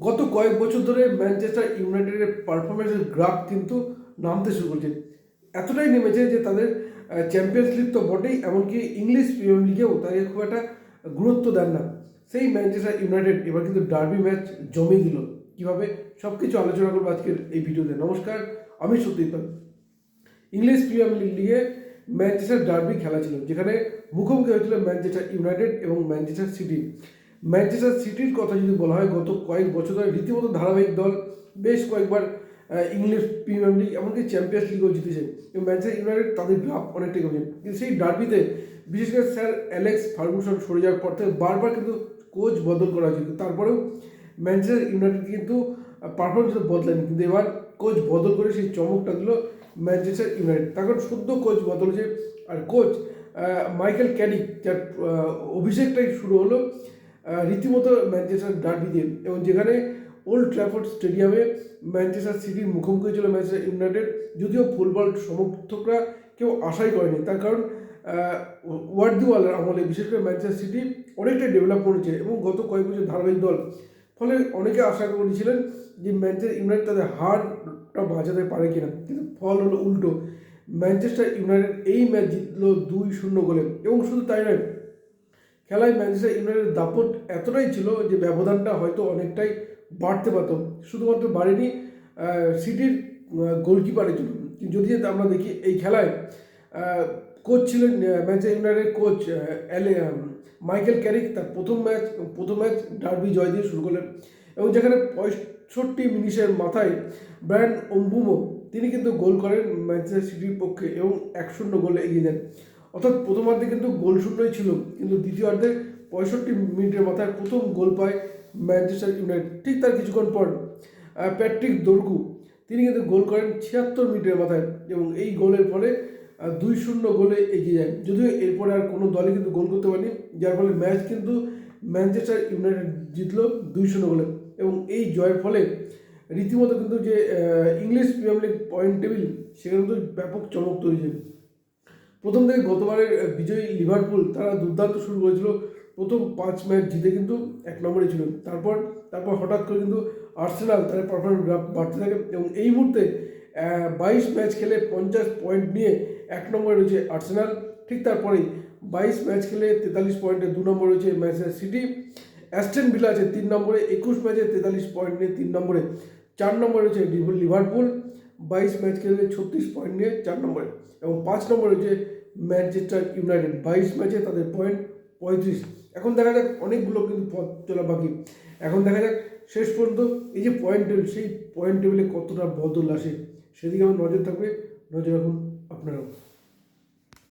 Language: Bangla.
গত কয়েক বছর ধরে ম্যানচেস্টার ইউনাইটেডের পারফরমেন্সের গ্রাফ কিন্তু নামতে শুরু করেছে। এতটাই নেমেছে যে তাদের চ্যাম্পিয়ন্স লিগ তো বটেই, এমনকি ইংলিশ প্রিমিয়ার লিগেও তাকে খুব একটা গুরুত্ব দেন না। সেই ম্যানচেস্টার ইউনাইটেড এবার কিন্তু ডার্বি ম্যাচ জমিয়ে দিল। কীভাবে সব কিছু আলোচনা করবো আজকের এই ভিডিওতে। নমস্কার, আমি সত্যজিৎ। ইংলিশ প্রিমিয়ার লিগে ম্যানচেস্টার ডার্বি খেলা ছিল, যেখানে মুখোমুখি হয়েছিল ম্যানচেস্টার ইউনাইটেড এবং ম্যানচেস্টার সিটি। ম্যানচেস্টার সিটির কথা যদি বলা হয়, গত কয়েক বছর ধরে রীতিমতো ধারাবাহিক দল, বেশ কয়েকবার ইংলিশ প্রিমিয়ার লিগ এমনকি চ্যাম্পিয়ন্স লিগও জিতেছে, এবং ম্যানচেস্টার ইউনাইটেড তাদের গ্রাফ অনেকটাই কমেছে। কিন্তু সেই ডার্বিতে বিশেষ করে স্যার অ্যালেক্স ফার্গুসন সরে যাওয়ার পর থেকে বারবার কিন্তু কোচ বদল করা হয়েছিল, তারপরেও ম্যানচেস্টার ইউনাইটেড কিন্তু পারফরমেন্স বদলায়নি। কিন্তু এবার কোচ বদল করে সেই চমকটা দিল ম্যানচেস্টার ইউনাইটেড। তখন শুদ্ধ কোচ বদল হয়েছে, আর কোচ মাইকেল ক্যারিক, যার অভিষেকটাই শুরু হলো রীতিমতো ম্যানচেস্টার ডার্বি দিয়ে, এবং যেখানে ওল্ড ট্র্যাফোর্ড স্টেডিয়ামে ম্যানচেস্টার সিটির মুখোমুখি ছিল ম্যানচেস্টার ইউনাইটেড। যদিও ফুটবল সমর্থকরা কেউ আশাই করেনি, তার কারণ ওয়ার্ডিওয়ালের আমলে বিশেষ করে ম্যানচেস্টার সিটি অনেকটাই ডেভেলপ করেছে এবং গত কয়েক বছর ধারাবাহিক দল, ফলে অনেকে আশা করেছিলেন যে ম্যানচেস্টার ইউনাইটেড তাদের হারটা বাঁচাতে পারে কিনা, কিন্তু ফল হলো উল্টো। ম্যানচেস্টার ইউনাইটেড এই ম্যাচ জিতলো 2-0 গোলে, এবং শুধু তাই নয়, খেলায় ম্যানচেস্টার ইউনাইটেডের দাপট এতটাই ছিল যে ব্যবধানটা হয়তো অনেকটাই বাড়তে পারত। শুধুমাত্র বাড়েনি সিটির গোলকিপারের জন্য। যদি আমরা দেখি এই খেলায় কোচ ছিলেন ম্যানচেস্টার ইউনাইটেডের কোচ মাইকেল ক্যারিক। তার প্রথম ম্যাচ ডার্বি জয় দিয়ে শুরু করলেন, এবং যেখানে 65 মিনিটের মাথায় ব্রায়ান ওম্বুমো তিনি কিন্তু গোল করেন ম্যানচেস্টার সিটির পক্ষে এবং 1-0 গোলে এগিয়ে দেন। অর্থাৎ প্রথমার্ধে কিন্তু গোল শূন্যই ছিল, কিন্তু দ্বিতীয়ার্ধে 65 মিনিটের মাথায় প্রথম গোল পায় ম্যানচেস্টার ইউনাইটেড। ঠিক তার কিছুক্ষণ পর প্যাট্রিক দোরগু তিনি কিন্তু গোল করেন 76 মিনিটের মাথায়, এবং এই গোলের ফলে 2-0 গোলে এগিয়ে যায়। যদিও এরপরে আর কোনো দলই কিন্তু গোল করতে পারেনি, যার ফলে ম্যাচ কিন্তু ম্যানচেস্টার ইউনাইটেড জিতলো 2-0 গোলে। এবং এই জয়ের ফলে রীতিমতো কিন্তু যে English premier league point table, সেখানে কিন্তু ব্যাপক চমক তৈরি হয়েছে। প্রথম থেকে গতবারের বিজয়ী লিভারপুল তারা দুর্দান্ত শুরু করেছিল, প্রথম 5 ম্যাচ জিতে কিন্তু 1 নম্বরে ছিল। তারপর হঠাৎ করে কিন্তু আর্সেনাল তাদের পারফরমেন্স বাড়তে থাকে, এবং এই মুহূর্তে 22 ম্যাচ খেলে 50 পয়েন্ট নিয়ে 1 নম্বরে রয়েছে আর্সেনাল। ঠিক তারপরেই 22 ম্যাচ খেলে 43 পয়েন্টে 2 নম্বরে রয়েছে ম্যানচেস্টার সিটি। অ্যাস্টন ভিলা আছে 3 নম্বরে, 21 ম্যাচে 43 পয়েন্ট নিয়ে 3 নম্বরে। 4 নম্বরে রয়েছে লিভারপুল, 22 ম্যাচ খেলে 36 পয়েন্ট নিয়ে 4 নম্বরে, এবং 5 নম্বরে রয়েছে ম্যানচেস্টার ইউনাইটেড, 22 ম্যাচে তাদের পয়েন্ট 35। এখন দেখা যাক, অনেকগুলো কিন্তু পথ চলা বাকি। এখন দেখা যাক শেষ পর্যন্ত এই যে পয়েন্ট টেবিল, সেই পয়েন্ট টেবিলে কতটা বদল আসে, সেদিকে আমার নজর থাকবে। নজর রাখুন আপনারাও।